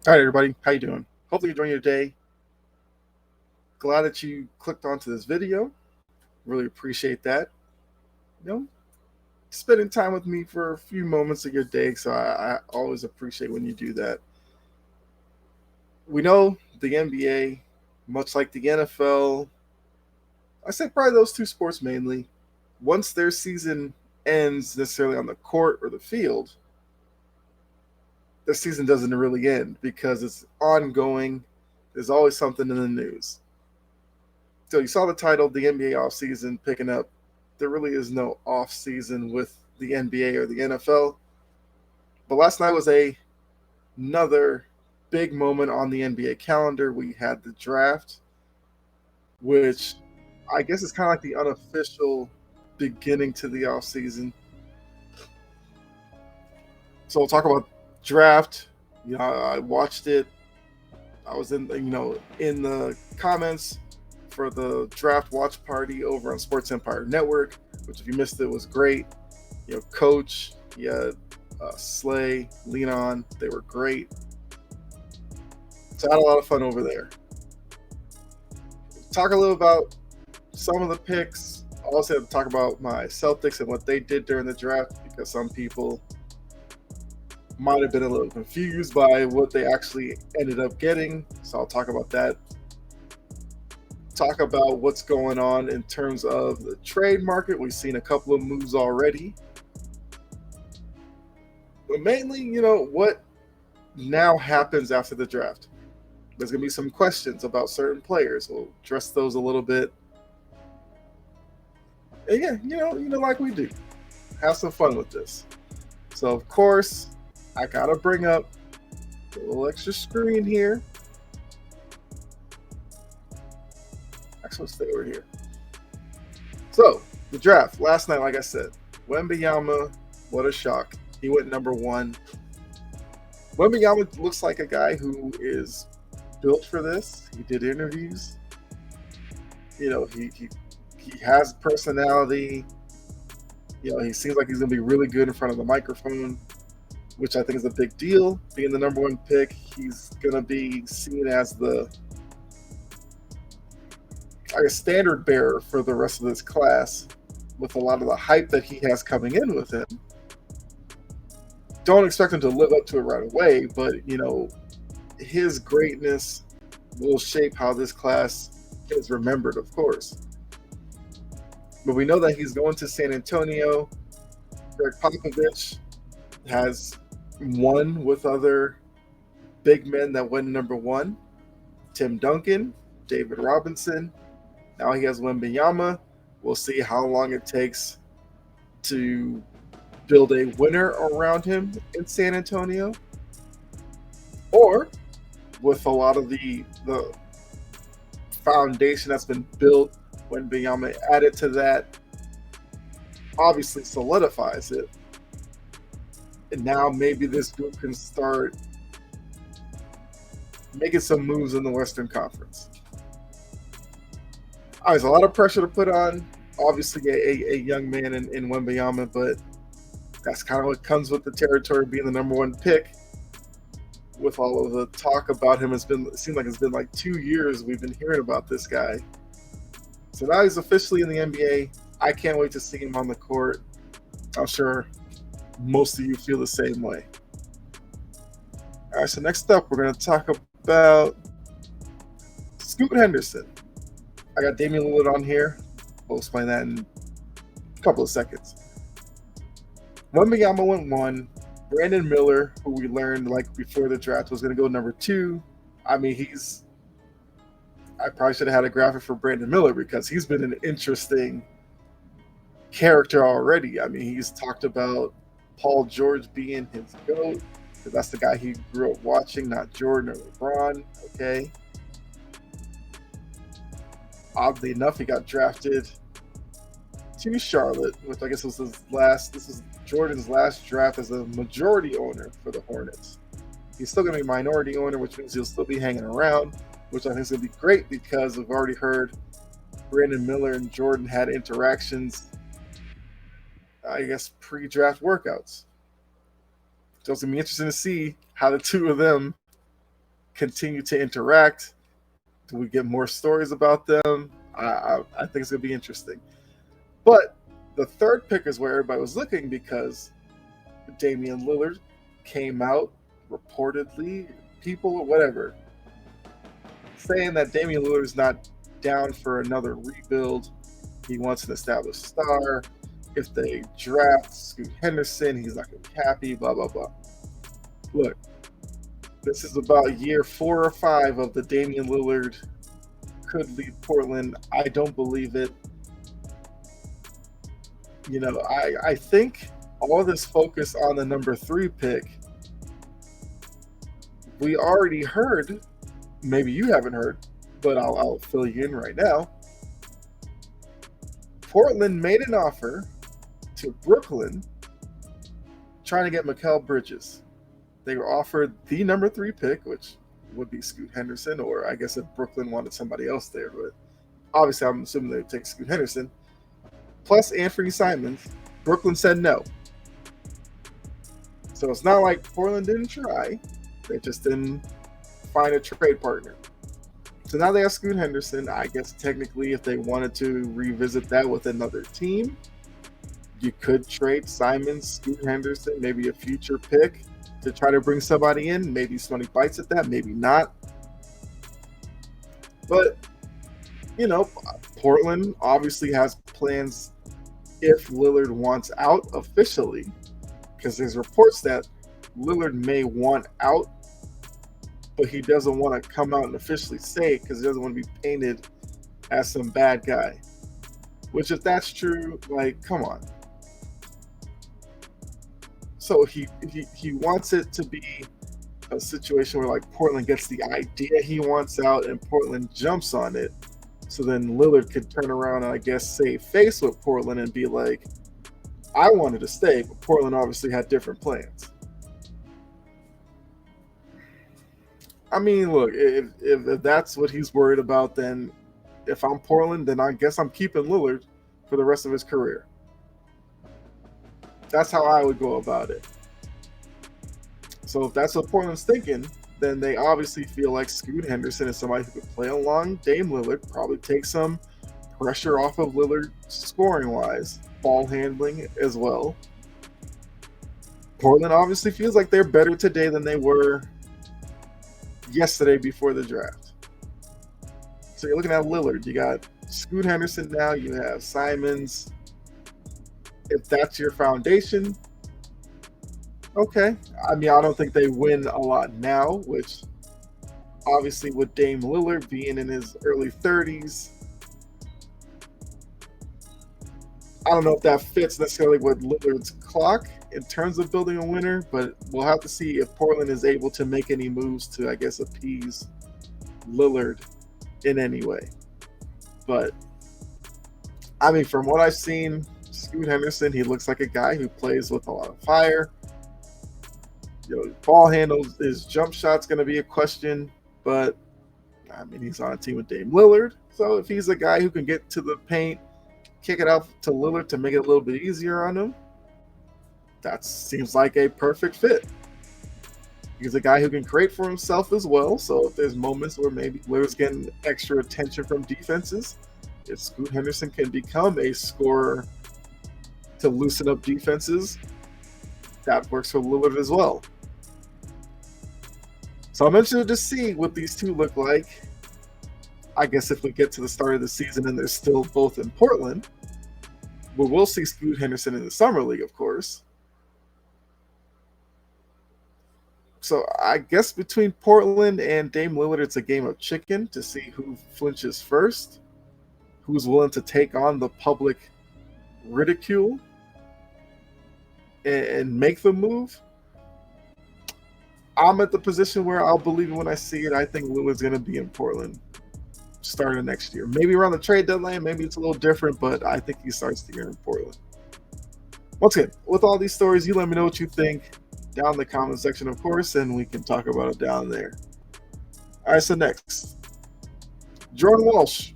All right, everybody, how you doing? Hopefully you're enjoying your day. Glad that you clicked onto this video. Really appreciate that. You know, spending time with me for a few moments of your day. So I always appreciate when you do that. We know the NBA, much like the NFL, I say probably those two sports mainly. Once their season ends necessarily on the court or the field, their season doesn't really end because it's ongoing. There's always something in the news. So you saw the title, the NBA offseason picking up. There really is no offseason with the NBA or the NFL. But last night was another big moment on the NBA calendar. We had the draft, which I guess is kind of like the unofficial beginning to the offseason. So we'll talk about draft. I watched it. I was in the comments for the draft watch party over on Sports Empire Network, which if you missed it was great. Coach, Slay, Leon, they were great. So I had a lot of fun over there. Talk a little about some of the picks. I also have to talk about my Celtics and what they did during the draft because some people might have been a little confused by what they actually ended up getting. So I'll talk about that. Talk about what's going on in terms of the trade market. We've seen a couple of moves already. But mainly, what now happens after the draft. There's going to be some questions about certain players. We'll address those a little bit. And yeah, like we do. Have some fun with this. So, of course, I got to bring up a little extra screen here. Actually, let's stay over here. So, the draft last night, like I said, Wembanyama, what a shock. He went number one. Wembanyama looks like a guy who is built for this. He did interviews. He has personality. He seems like he's going to be really good in front of the microphone, which I think is a big deal. Being the number one pick, he's going to be seen as the standard bearer for the rest of this class with a lot of the hype that he has coming in with him. Don't expect him to live up to it right away, but, his greatness will shape how this class is remembered, of course. But we know that he's going to San Antonio. Greg Popovich has won with other big men that went number one. Tim Duncan, David Robinson. Now he has Wembanyama. We'll see how long it takes to build a winner around him in San Antonio. Or with a lot of the foundation that's been built, Wembanyama added to that, obviously solidifies it. And now maybe this group can start making some moves in the Western Conference. There's a lot of pressure to put on, obviously, a young man in Wembanyama, but that's kind of what comes with the territory being the number one pick. With all of the talk about him, it seemed like it's been like 2 years we've been hearing about this guy. So now he's officially in the NBA. I can't wait to see him on the court. I'm sure most of you feel the same way. All right, so next up, we're going to talk about Scoot Henderson. I got Damian Lillard on here. We'll explain that in a couple of seconds. Wembanyama went one. Brandon Miller, who we learned like before the draft was going to go number two. I mean, I probably should have had a graphic for Brandon Miller because he's been an interesting character already. I mean, he's talked about Paul George being his GOAT, because that's the guy he grew up watching, not Jordan or LeBron. Okay. Oddly enough, he got drafted to Charlotte, which I guess was this is Jordan's last draft as a majority owner for the Hornets. He's still going to be a minority owner, which means he'll still be hanging around, which I think is going to be great because we've already heard Brandon Miller and Jordan had interactions, I guess, pre-draft workouts. So it's going to be interesting to see how the two of them continue to interact? Do we get more stories about them? I think it's going to be interesting. But the third pick is where everybody was looking because Damian Lillard came out reportedly, people or whatever, saying that Damian Lillard is not down for another rebuild. He wants an established star. If they draft Scoot Henderson, he's not going to be happy, blah, blah, blah. Look, this is about year 4 or 5 of the Damian Lillard could leave Portland. I don't believe it. I think all this focus on the number 3 pick, we already heard, maybe you haven't heard, but I'll fill you in right now. Portland made an offer to Brooklyn trying to get Mikal Bridges. They were offered the number 3 pick, which would be Scoot Henderson, or I guess if Brooklyn wanted somebody else there, but obviously I'm assuming they would take Scoot Henderson, plus Anthony Simons. Brooklyn said no. So it's not like Portland didn't try. They just didn't find a trade partner. So now they have Scoot Henderson. I guess technically if they wanted to revisit that with another team, you could trade Simons, Scoot Henderson, maybe a future pick to try to bring somebody in. Maybe somebody bites at that, maybe not. But, Portland obviously has plans if Lillard wants out officially, because there's reports that Lillard may want out, but he doesn't want to come out and officially say it because he doesn't want to be painted as some bad guy. Which, if that's true, come on. So he wants it to be a situation where Portland gets the idea he wants out and Portland jumps on it. So then Lillard could turn around and I guess save face with Portland and be like, I wanted to stay, but Portland obviously had different plans. I mean, look, if that's what he's worried about, then if I'm Portland, then I guess I'm keeping Lillard for the rest of his career. That's how I would go about it. So if that's what Portland's thinking, then they obviously feel like Scoot Henderson is somebody who could play along Dame Lillard, probably take some pressure off of Lillard scoring-wise, ball handling as well. Portland obviously feels like they're better today than they were yesterday before the draft. So you're looking at Lillard. You got Scoot Henderson now. You have Simons. If that's your foundation, okay. I mean, I don't think they win a lot now, which obviously with Dame Lillard being in his early 30s, I don't know if that fits necessarily with Lillard's clock in terms of building a winner, but we'll have to see if Portland is able to make any moves to, I guess, appease Lillard in any way. But, I mean, from what I've seen, Scoot Henderson, he looks like a guy who plays with a lot of fire. Ball handles, his jump shot's going to be a question, but, I mean, he's on a team with Dame Lillard, so if he's a guy who can get to the paint, kick it out to Lillard to make it a little bit easier on him, that seems like a perfect fit. He's a guy who can create for himself as well, so if there's moments where maybe Lillard's getting extra attention from defenses, if Scoot Henderson can become a scorer to loosen up defenses, that works for Lillard as well. So I'm interested to see what these two look like. I guess if we get to the start of the season and they're still both in Portland, but we'll see Scoot Henderson in the Summer League, of course. So I guess between Portland and Dame Lillard, it's a game of chicken to see who flinches first, who's willing to take on the public ridicule and make the move. I'm at the position where I'll believe it when I see it. I think Lillard's going to be in Portland starting next year. Maybe around the trade deadline, maybe it's a little different, but I think he starts the year in Portland. Once again, with all these stories, you let me know what you think down in the comment section, of course, and we can talk about it down there. All right, so next, Jordan Walsh.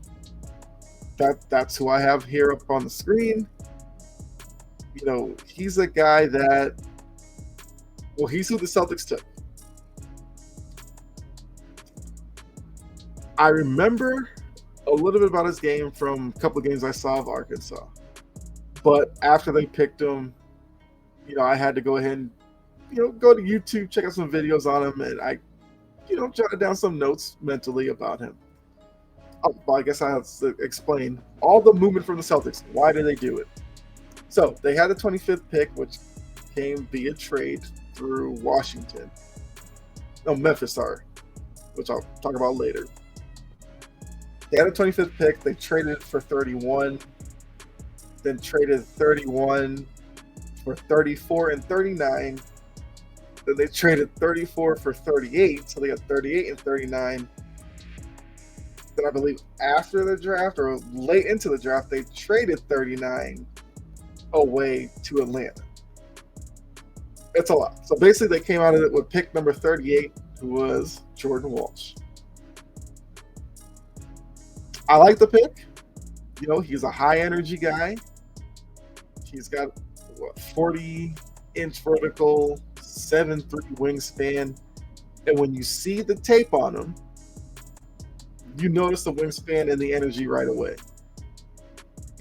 That's who I have here up on the screen. He's a guy that, he's who the Celtics took. I remember a little bit about his game from a couple of games I saw of Arkansas. But after they picked him, I had to go ahead and, go to YouTube, check out some videos on him, and I, jotted down some notes mentally about him. Well, I guess I have to explain all the movement from the Celtics. Why did they do it? So they had the 25th pick, which came via trade through Washington. No, Memphis, sorry, which I'll talk about later. They had a 25th pick. They traded for 31, then traded 31 for 34 and 39. Then they traded 34 for 38, so they got 38 and 39. Then I believe after the draft or late into the draft, they traded 39 away to Atlanta. It's a lot. So basically, they came out of it with pick number 38, who was Jordan Walsh. I like the pick. He's a high energy guy. He's got 40-inch vertical, 7'3" wingspan. And when you see the tape on him, you notice the wingspan and the energy right away.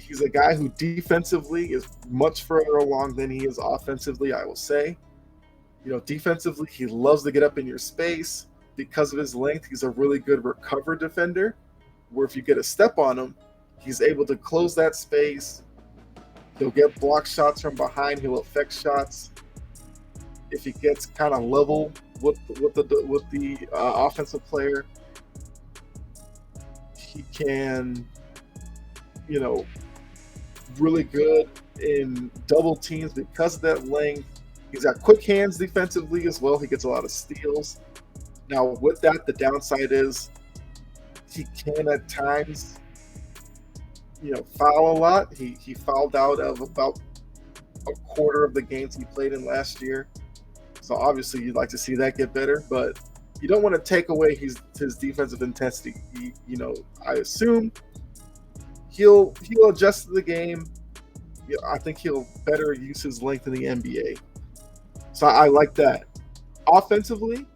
He's a guy who defensively is much further along than he is offensively, I will say. Defensively, he loves to get up in your space. Because of his length, he's a really good recover defender, where if you get a step on him, he's able to close that space. He'll get block shots from behind. He'll affect shots. If he gets kind of level with the offensive player, he can, really good in double teams because of that length. He's got quick hands defensively as well. He gets a lot of steals. Now, with that, the downside is he can at times, foul a lot. He fouled out of about a quarter of the games he played in last year. So obviously, you'd like to see that get better, but you don't want to take away his defensive intensity. I assume he'll adjust to the game. I think he'll better use his length in the NBA. So I like that. Offensively,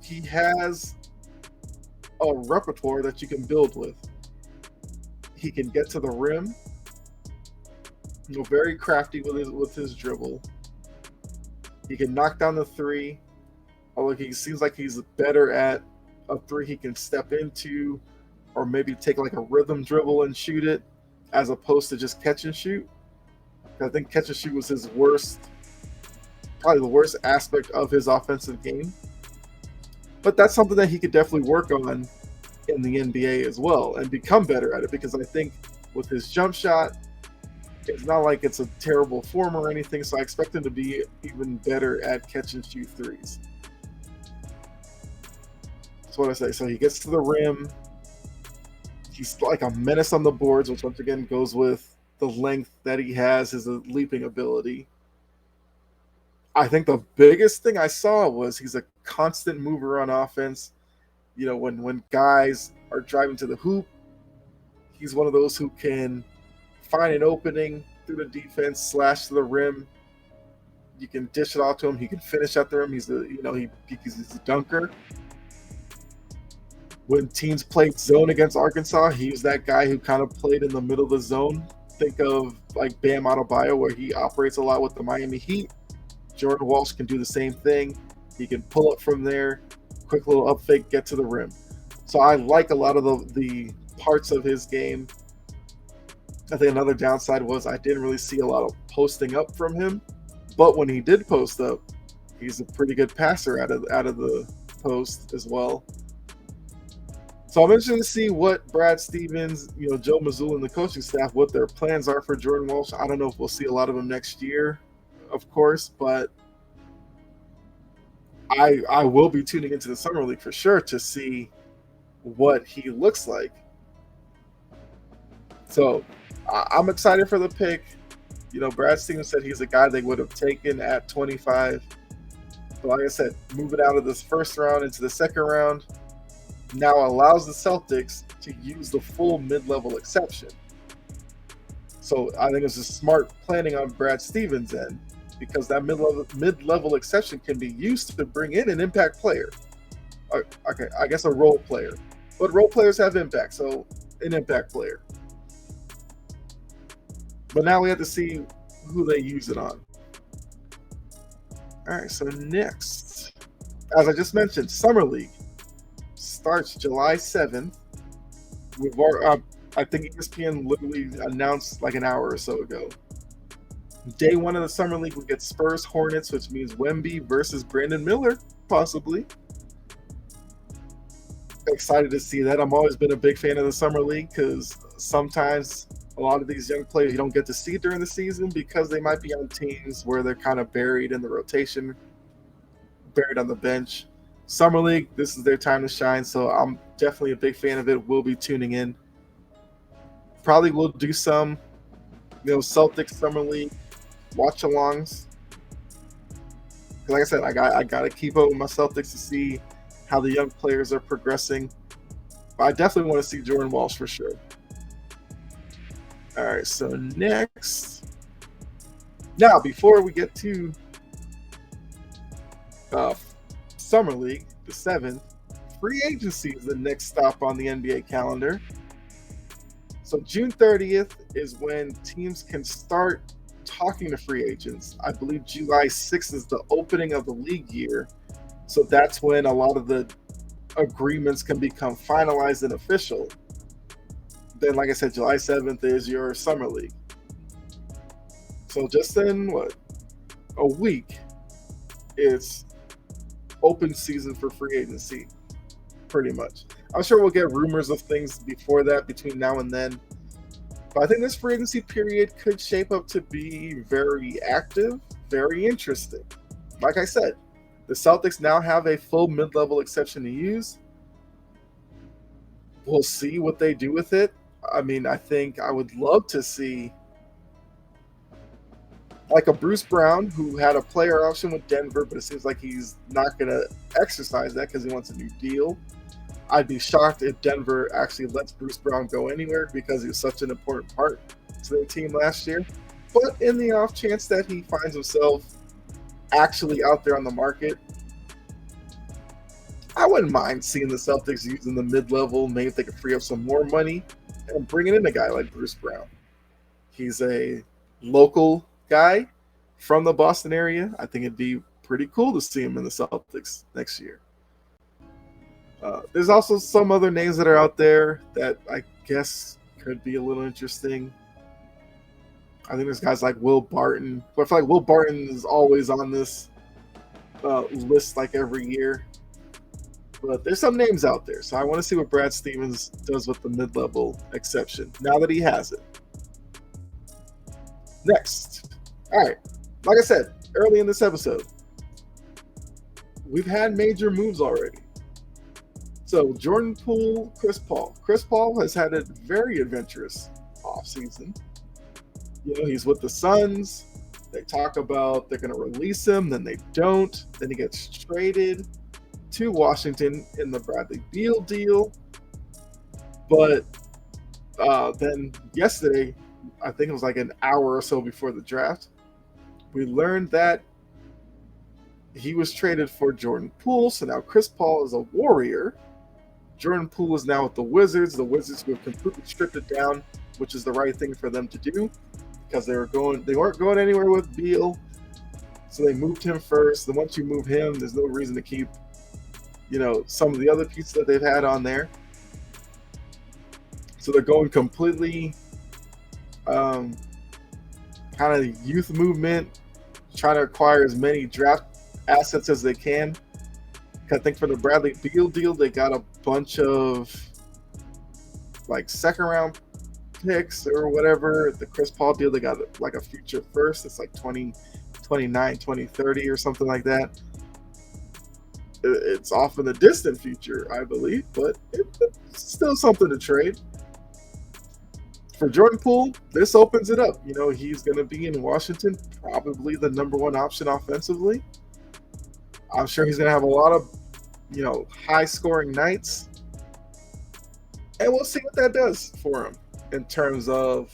he has a repertoire that you can build with. He can get to the rim. Very crafty with his dribble. He can knock down the three. Although he seems like he's better at a three he can step into, or maybe take like a rhythm dribble and shoot it, as opposed to just catch and shoot. I think catch and shoot was his probably the worst aspect of his offensive game. But that's something that he could definitely work on in the NBA as well and become better at it, because I think with his jump shot, it's not like it's a terrible form or anything, so I expect him to be even better at catch and shoot threes. That's what I say. So he gets to the rim. He's like a menace on the boards, which once again goes with the length that he has, his leaping ability. I think the biggest thing I saw was he's a constant mover on offense. When guys are driving to the hoop, he's one of those who can find an opening through the defense, slash to the rim. You can dish it off to him. He can finish at the rim. He's a dunker. When teams played zone against Arkansas, he's that guy who kind of played in the middle of the zone. Think of like Bam Adebayo, where he operates a lot with the Miami Heat. Jordan Walsh can do the same thing. He can pull up from there, quick little up fake, get to the rim. So I like a lot of the parts of his game. I think another downside was I didn't really see a lot of posting up from him. But when he did post up, he's a pretty good passer out of the post as well. So I'm interested to see what Brad Stevens, Joe Mazzulla and the coaching staff, what their plans are for Jordan Walsh. I don't know if we'll see a lot of him next year, of course, but I will be tuning into the Summer League for sure to see what he looks like. So I'm excited for the pick. Brad Stevens said he's a guy they would have taken at 25. But like I said, moving out of this first round into the second round now allows the Celtics to use the full mid-level exception. So I think it's a smart planning on Brad Stevens' end, because that mid-level exception can be used to bring in an impact player. Okay, I guess a role player. But role players have impact, so an impact player. But now we have to see who they use it on. All right, so next, as I just mentioned, Summer League starts July 7th. I think ESPN literally announced like an hour or so ago. Day one of the Summer League, we get Spurs Hornets, which means Wemby versus Brandon Miller, possibly. Excited to see that. I've always been a big fan of the Summer League because sometimes a lot of these young players you don't get to see during the season because they might be on teams where they're kind of buried in the rotation, buried on the bench. Summer League, this is their time to shine, so I'm definitely a big fan of it. We'll be tuning in. Probably will do some, Celtics Summer League watch-alongs. Like I said, I got to keep up with my Celtics to see how the young players are progressing. But I definitely want to see Jordan Walsh for sure. All right, so next. Now, before we get to Summer League, the 7th, free agency is the next stop on the NBA calendar. So June 30th is when teams can start talking to free agents. I believe July 6th is the opening of the league year. So that's when a lot of the agreements can become finalized and official. Then, like I said, July 7th is your Summer League. So just in, a week, it's open season for free agency, pretty much. I'm sure we'll get rumors of things before that, between now and then. But I think this free agency period could shape up to be very active, very interesting. Like I said, the Celtics now have a full mid-level exception to use. We'll see what they do with it. I mean, I think I would love to see like a Bruce Brown who had a player option with Denver, but it seems like he's not going to exercise that because he wants a new deal. I'd be shocked if Denver actually lets Bruce Brown go anywhere because he was such an important part to their team last year. But in the off chance that he finds himself actually out there on the market, I wouldn't mind seeing the Celtics using the mid-level. Maybe if they could free up some more money and bringing in a guy like Bruce Brown. He's a local guy from the Boston area. I think it'd be pretty cool to see him in the Celtics next year. There's also some other names that are out there that I guess could be a little interesting. I think there's guys like Will Barton. But I feel like Will Barton is always on this list like every year. But there's some names out there. So I want to see what Brad Stevens does with the mid-level exception now that he has it. Next. All right. Like I said early in this episode, we've had major moves already. So Jordan Poole, Chris Paul. Chris Paul has had a very adventurous offseason. He's with the Suns. They talk about they're going to release him, then they don't. Then he gets traded to Washington in the Bradley Beal deal. But then yesterday, I think it was like an hour or so before the draft, we learned that he was traded for Jordan Poole. So now Chris Paul is a Warrior. Jordan Poole is now with the Wizards. The Wizards who have completely stripped it down, which is the right thing for them to do because they weren't going anywhere with Beal. So they moved him first. Then once you move him, there's no reason to keep, some of the other pieces that they've had on there. So they're going completely kind of youth movement, trying to acquire as many draft assets as they can. I think for the Bradley Beal deal, they got a bunch of like second round picks or whatever. The Chris Paul deal, they got like a future first. It's like 2029, 2030 or something like that. It's off in the distant future, I believe, but it's still something to trade. For Jordan Poole, this opens it up. He's going to be in Washington, probably the number one option offensively. I'm sure he's going to have a lot of, high-scoring nights. And we'll see what that does for him in terms of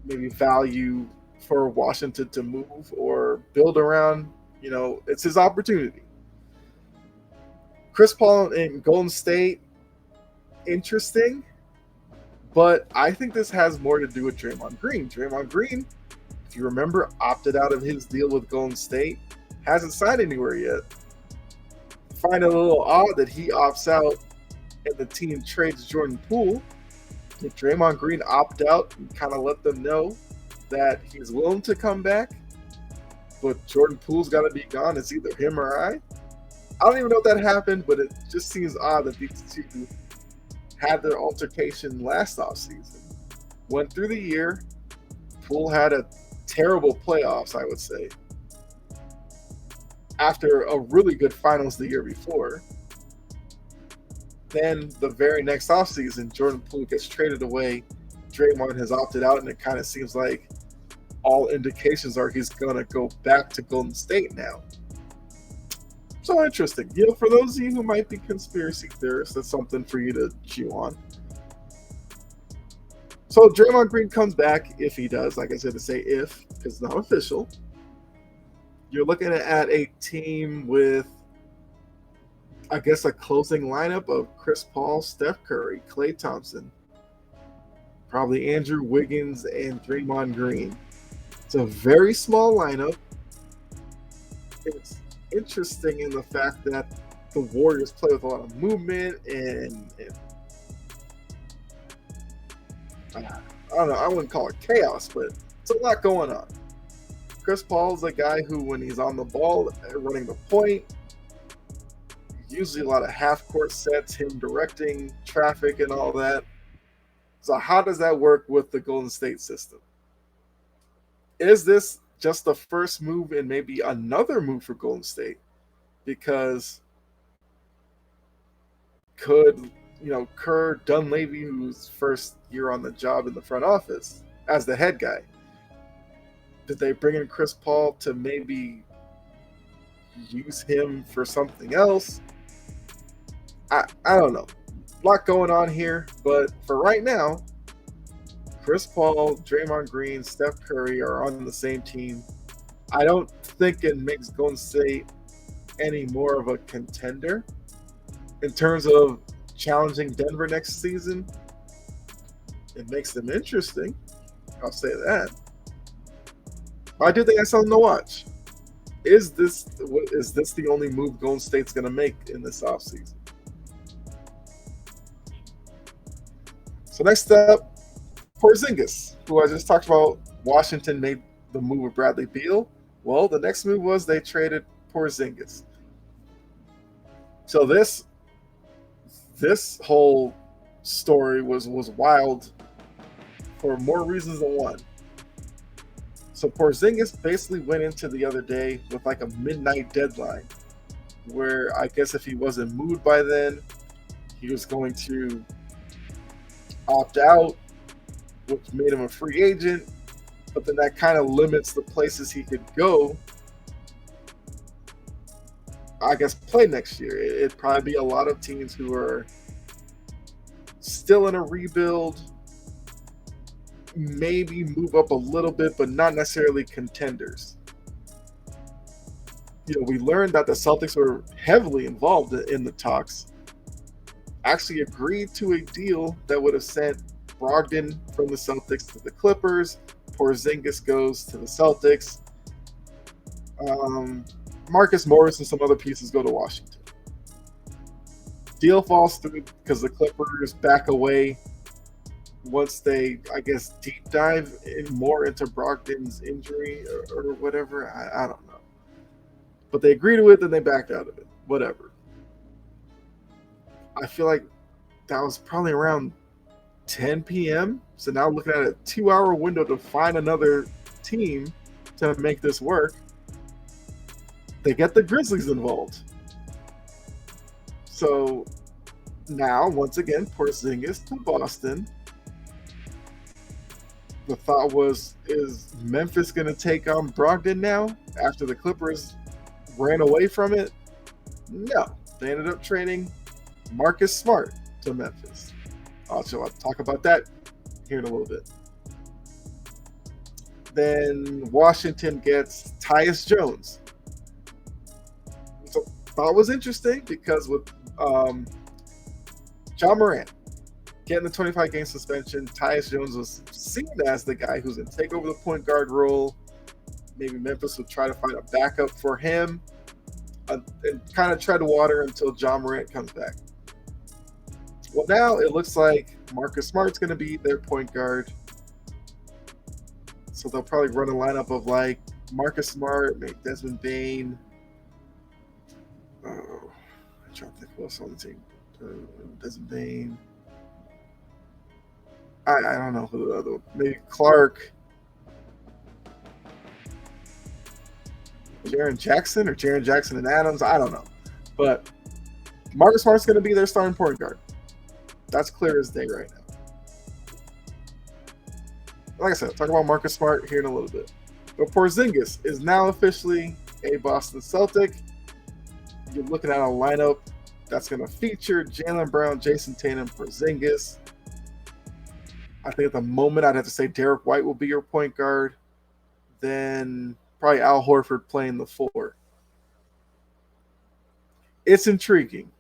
maybe value for Washington to move or build around. It's his opportunity. Chris Paul in Golden State, interesting, but I think this has more to do with Draymond Green. Draymond Green, if you remember, opted out of his deal with Golden State, hasn't signed anywhere yet. Find it a little odd that he opts out and the team trades Jordan Poole. If Draymond Green opt out and kind of let them know that he's willing to come back, but Jordan Poole's got to be gone. It's either him or I. I don't even know if that happened, but it just seems odd that these two had their altercation last offseason. Went through the year. Poole had a terrible playoffs, I would say, after a really good finals the year before. Then the very next offseason, Jordan Poole gets traded away. Draymond has opted out, and it kind of seems like all indications are he's going to go back to Golden State now. So interesting. For those of you who might be conspiracy theorists, that's something for you to chew on. So Draymond Green comes back, if he does. Like I said, to say if, because it's not official. You're looking at a team with, I guess, a closing lineup of Chris Paul, Steph Curry, Klay Thompson, probably Andrew Wiggins, and Draymond Green. It's a very small lineup. It's interesting in the fact that the Warriors play with a lot of movement and I don't know, I wouldn't call it chaos, but it's a lot going on. Chris Paul's a guy who, when he's on the ball, running the point, usually a lot of half-court sets, him directing traffic and all that. So how does that work with the Golden State system? Is this just the first move and maybe another move for Golden State? Because could, Kerr Dunleavy, who's first year on the job in the front office as the head guy, did they bring in Chris Paul to maybe use him for something else? I don't know. A lot going on here, but for right now, Chris Paul, Draymond Green, Steph Curry are on the same team. I don't think it makes Golden State any more of a contender in terms of challenging Denver next season. It makes them interesting. I'll say that. But I do think that's something to watch. Is this the only move Golden State's going to make in this offseason? So next up, Porzingis, who I just talked about. Washington made the move with Bradley Beal. Well, the next move was they traded Porzingis. So this whole story was wild for more reasons than one. So Porzingis basically went into the other day with like a midnight deadline, where I guess if he wasn't moved by then, he was going to opt out, which made him a free agent. But then that kind of limits the places he could go, I guess, play next year. It'd probably be a lot of teams who are still in a rebuild, maybe move up a little bit, but not necessarily contenders. We learned that the Celtics were heavily involved in the talks, actually agreed to a deal that would have sent Brogdon from the Celtics to the Clippers. Porzingis goes to the Celtics. Marcus Morris and some other pieces go to Washington. Deal falls through because the Clippers back away once they, I guess, deep dive more into Brogdon's injury or whatever. I don't know. But they agreed to it, then they backed out of it. Whatever. I feel like that was probably around 10 p.m. So now looking at a 2-hour window to find another team to make this work. They get the Grizzlies involved. So now, once again, Porzingis to Boston. The thought was, is Memphis going to take on Brogdon now after the Clippers ran away from it? No. They ended up trading Marcus Smart to Memphis. I'll talk about that here in a little bit. Then Washington gets Tyus Jones. So thought was interesting because with Ja Morant, getting the 25-game suspension. Tyus Jones was seen as the guy who's going to take over the point guard role. Maybe Memphis would try to find a backup for him and kind of tread water until John Morant comes back. Well, now it looks like Marcus Smart's going to be their point guard. So they'll probably run a lineup of like Marcus Smart, maybe Desmond Bane. I'm trying to think who else on the team. Desmond Bane. I don't know who the other one. Maybe Clark. Jaren Jackson and Adams. I don't know. But Marcus Smart's going to be their starting point guard. That's clear as day right now. Like I said, I'll talk about Marcus Smart here in a little bit. But Porzingis is now officially a Boston Celtic. You're looking at a lineup that's going to feature Jaylen Brown, Jason Tatum, Porzingis. I think at the moment I'd have to say Derek White will be your point guard. Then probably Al Horford playing the 4. It's intriguing.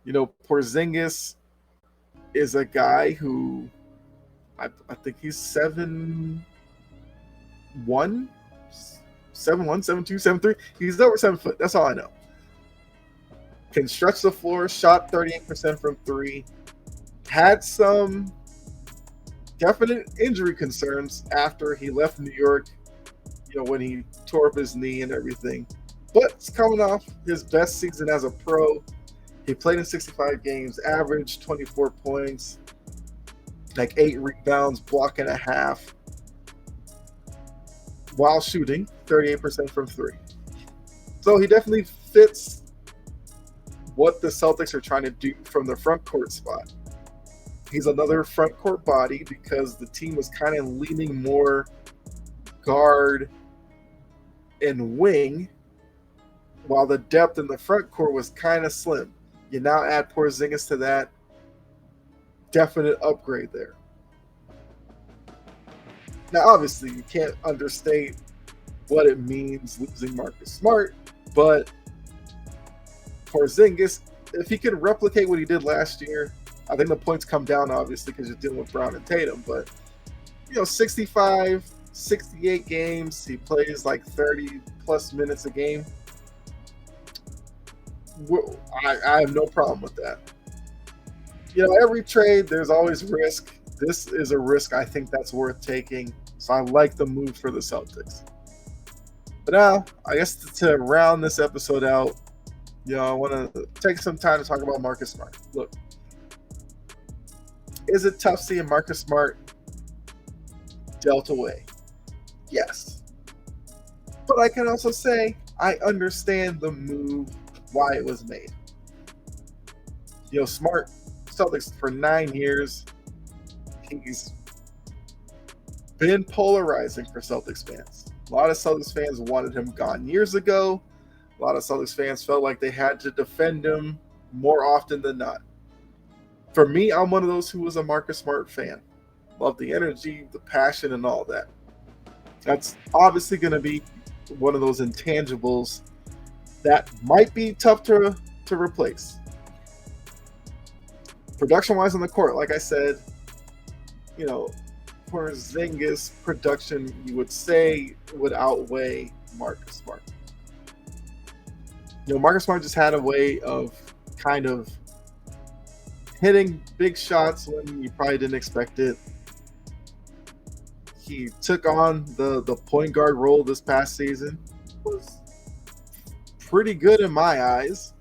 Porzingis is a guy who I think he's 7'1", 7'2", 7'3". He's over 7 foot. That's all I know. Can stretch the floor, shot 38% from 3. Had some definite injury concerns after he left New York, when he tore up his knee and everything. But it's coming off his best season as a pro. He played in 65 games, averaged 24 points, like 8 rebounds, block and a half, while shooting 38% from 3. So he definitely fits what the Celtics are trying to do from the front court spot. He's another front court body because the team was kind of leaning more guard and wing, while the depth in the front court was kind of slim. You now add Porzingis to that. Definite upgrade there. Now, obviously, you can't understate what it means losing Marcus Smart, but Porzingis, if he can replicate what he did last year, I think the points come down, obviously, because you're dealing with Brown and Tatum, but 65, 68 games, he plays like 30 plus minutes a game. I have no problem with that. Every trade, there's always risk. This is a risk I think that's worth taking. So I like the move for the Celtics. But now, I guess to round this episode out, I want to take some time to talk about Marcus Smart. Look, is it tough seeing Marcus Smart dealt away? Yes. But I can also say I understand the move, why it was made. Smart, Celtics for 9 years. He's been polarizing for Celtics fans. A lot of Celtics fans wanted him gone years ago. A lot of Celtics fans felt like they had to defend him more often than not. For me, I'm one of those who was a Marcus Smart fan. Love the energy, the passion, and all that. That's obviously going to be one of those intangibles that might be tough to replace. Production-wise on the court, like I said, Porzingis production, you would say, would outweigh Marcus Smart. Marcus Smart just had a way of kind of hitting big shots when you probably didn't expect it. He took on the point guard role this past season. It was pretty good in my eyes.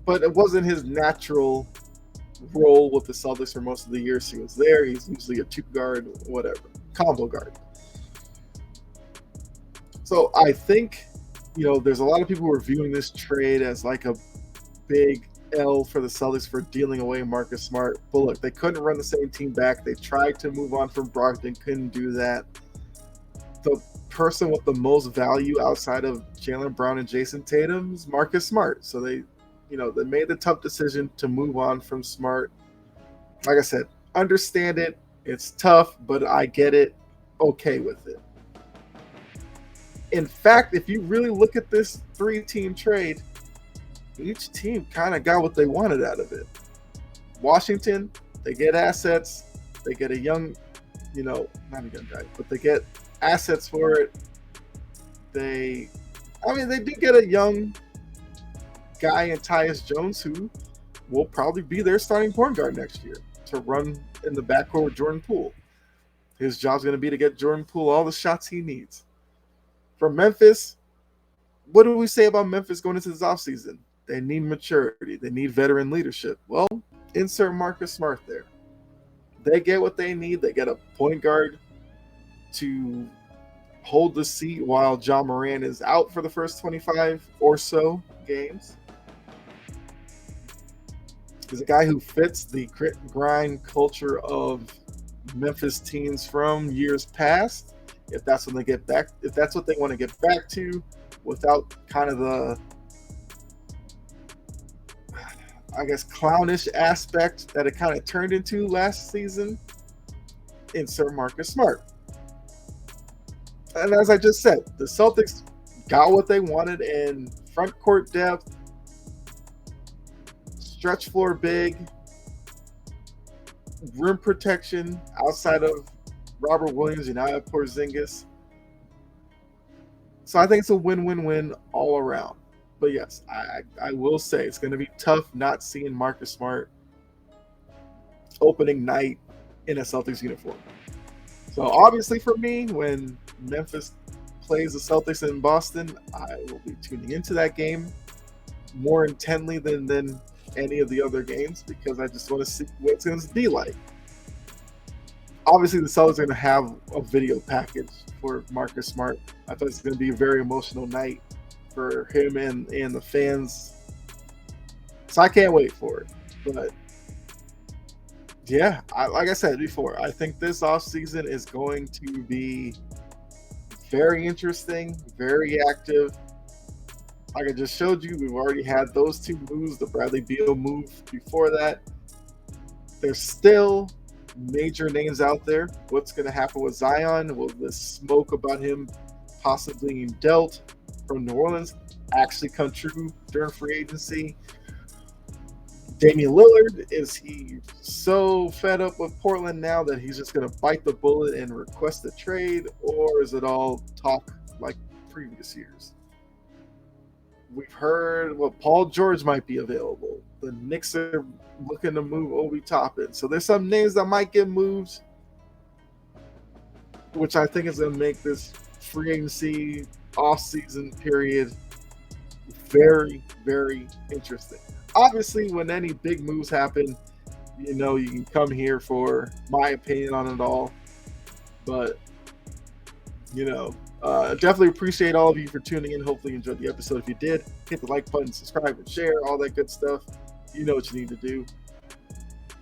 But it wasn't his natural role with the Celtics for most of the years he was there. He's usually a 2-guard, whatever, combo guard. So I think, there's a lot of people who are viewing this trade as like a big L for the Celtics for dealing away Marcus Smart. But look, they couldn't run the same team back. They tried to move on from Brogdon, couldn't do that. The person with the most value outside of Jaylen Brown and Jason Tatum is Marcus Smart. So they made the tough decision to move on from Smart. Like I said, understand it. It's tough, but I get it. Okay with it. In fact, if you really look at this 3-team trade, each team kind of got what they wanted out of it. Washington, they get assets. They get a young, not a young guy, but they get assets for it. They do get a young guy in Tyus Jones who will probably be their starting point guard next year to run in the backcourt with Jordan Poole. His job's going to be to get Jordan Poole all the shots he needs. For Memphis, what do we say about Memphis going into this offseason? They need maturity. They need veteran leadership. Well, insert Marcus Smart there. They get what they need. They get a point guard to hold the seat while Ja Morant is out for the first 25 or so games. He's a guy who fits the grit and grind culture of Memphis teams from years past. If that's when they get back, if that's what they want to get back to, without kind of the, I guess, clownish aspect that it kind of turned into last season, insert Marcus Smart. And as I just said, the Celtics got what they wanted in front court depth, stretch floor big, rim protection outside of Robert Williams and Nia Porzingis. So I think it's a win-win-win all around. But yes, I will say it's going to be tough not seeing Marcus Smart opening night in a Celtics uniform. So obviously for me, when Memphis plays the Celtics in Boston, I will be tuning into that game more intently than any of the other games because I just want to see what it's going to be like. Obviously, the Celtics are going to have a video package for Marcus Smart. I thought it's going to be a very emotional night for him and the fans. So I can't wait for it. But yeah, like I said before, I think this offseason is going to be very interesting, very active. Like I just showed you, we've already had those two moves, the Bradley Beal move before that. There's still major names out there. What's going to happen with Zion? Will this smoke about him possibly being dealt from New Orleans actually come true during free agency? Damian Lillard, is he so fed up with Portland now that he's just going to bite the bullet and request a trade? Or is it all talk like previous years? We've heard, Paul George might be available. The Knicks are looking to move Obi Toppin. So there's some names that might get moved, which I think is going to make this free agency off-season period very, very interesting. Obviously, when any big moves happen, you can come here for my opinion on it all. But, definitely appreciate all of you for tuning in. Hopefully you enjoyed the episode. If you did, hit the like button, subscribe, and share, all that good stuff. You know what you need to do.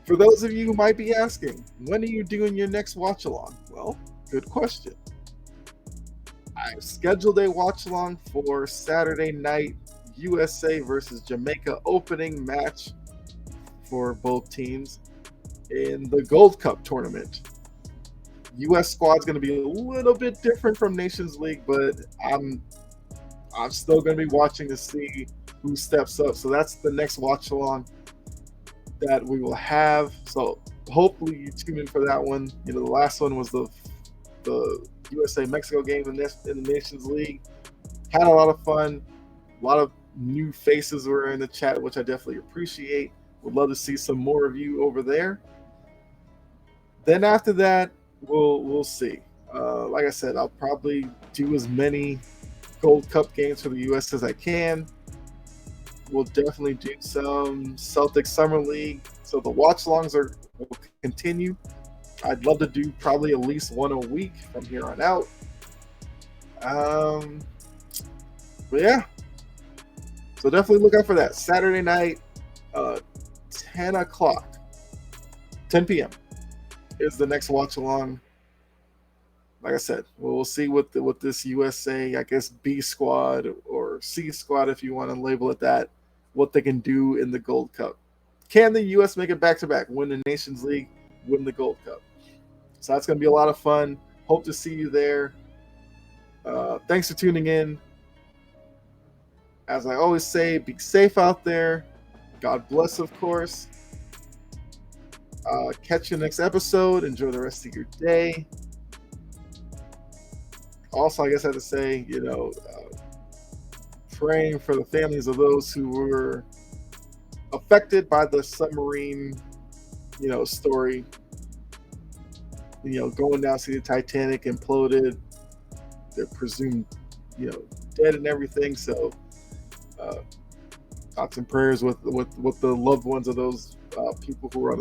For those of you who might be asking, when are you doing your next watch-along? Well, good question. I've scheduled a watch-along for Saturday night, USA versus Jamaica opening match for both teams in the Gold Cup tournament. U.S. squad's going to be a little bit different from Nations League, but I'm still going to be watching to see who steps up. So that's the next watch-along that we will have. So hopefully you tune in for that one. The last one was the USA-Mexico game in the Nations League. Had a lot of fun. A lot of new faces were in the chat, which I definitely appreciate. Would love to see some more of you over there. Then after that, we'll see. Like I said, I'll probably do as many Gold Cup games for the U.S. as I can. We'll definitely do some Celtics Summer League. So the watch-alongs will continue. I'd love to do probably at least one a week from here on out. But yeah. So definitely look out for that. Saturday night, 10 o'clock, 10 p.m. is the next watch-along. Like I said, we'll see what this USA, I guess, B squad or C squad, if you want to label it that, what they can do in the Gold Cup. Can the U.S. make it back-to-back, win the Nations League, win the Gold Cup? So that's going to be a lot of fun. Hope to see you there. Thanks for tuning in. As I always say, be safe out there. God bless, of course. Catch you next episode. Enjoy the rest of your day. Also, I guess I have to say, praying for the families of those who were affected by the submarine, story. Going down, see the Titanic imploded. They're presumed, dead and everything. So, thoughts and prayers with the loved ones of those people who were on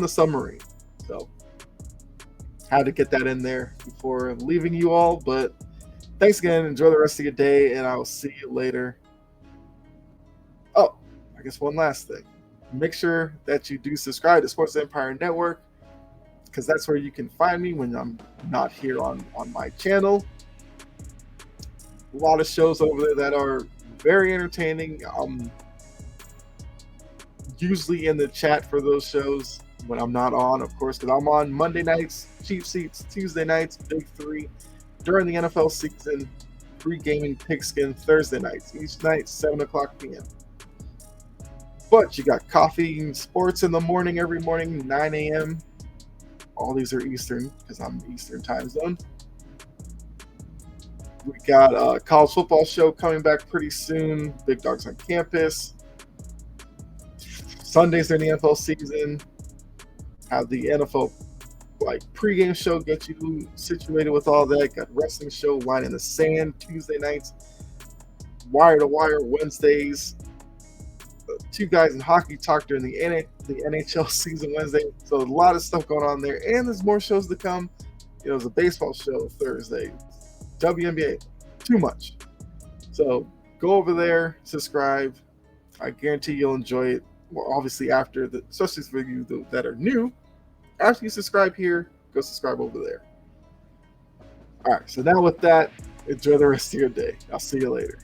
the submarine. So, had to get that in there before leaving you all. But thanks again. Enjoy the rest of your day, and I will see you later. Oh, I guess one last thing. Make sure that you do subscribe to Sports Empire Network, because that's where you can find me when I'm not here on my channel. A lot of shows over there that are very entertaining. I'm usually in the chat for those shows when I'm not on, of course, because I'm on Monday nights, Cheap Seats, Tuesday nights, Big Three, during the NFL season, pre-gaming Pigskin Thursday nights, each night, 7 o'clock p.m. But you got coffee and sports in the morning, every morning, 9 a.m. All these are Eastern, because I'm Eastern time zone. We got a college football show coming back pretty soon. Big Dogs on Campus. Sundays during the NFL season. Have the NFL pregame show, get you situated with all that. Got wrestling show, Line in the Sand, Tuesday nights. Wire to Wire Wednesdays. Two Guys in Hockey talk during the NHL season Wednesday. So a lot of stuff going on there, and there's more shows to come. There's a baseball show Thursday, WNBA, too much. So go over there, subscribe. I guarantee you'll enjoy it. Well, obviously especially for you that are new, after you subscribe here, go subscribe over there. All right. So now with that, enjoy the rest of your day. I'll see you later.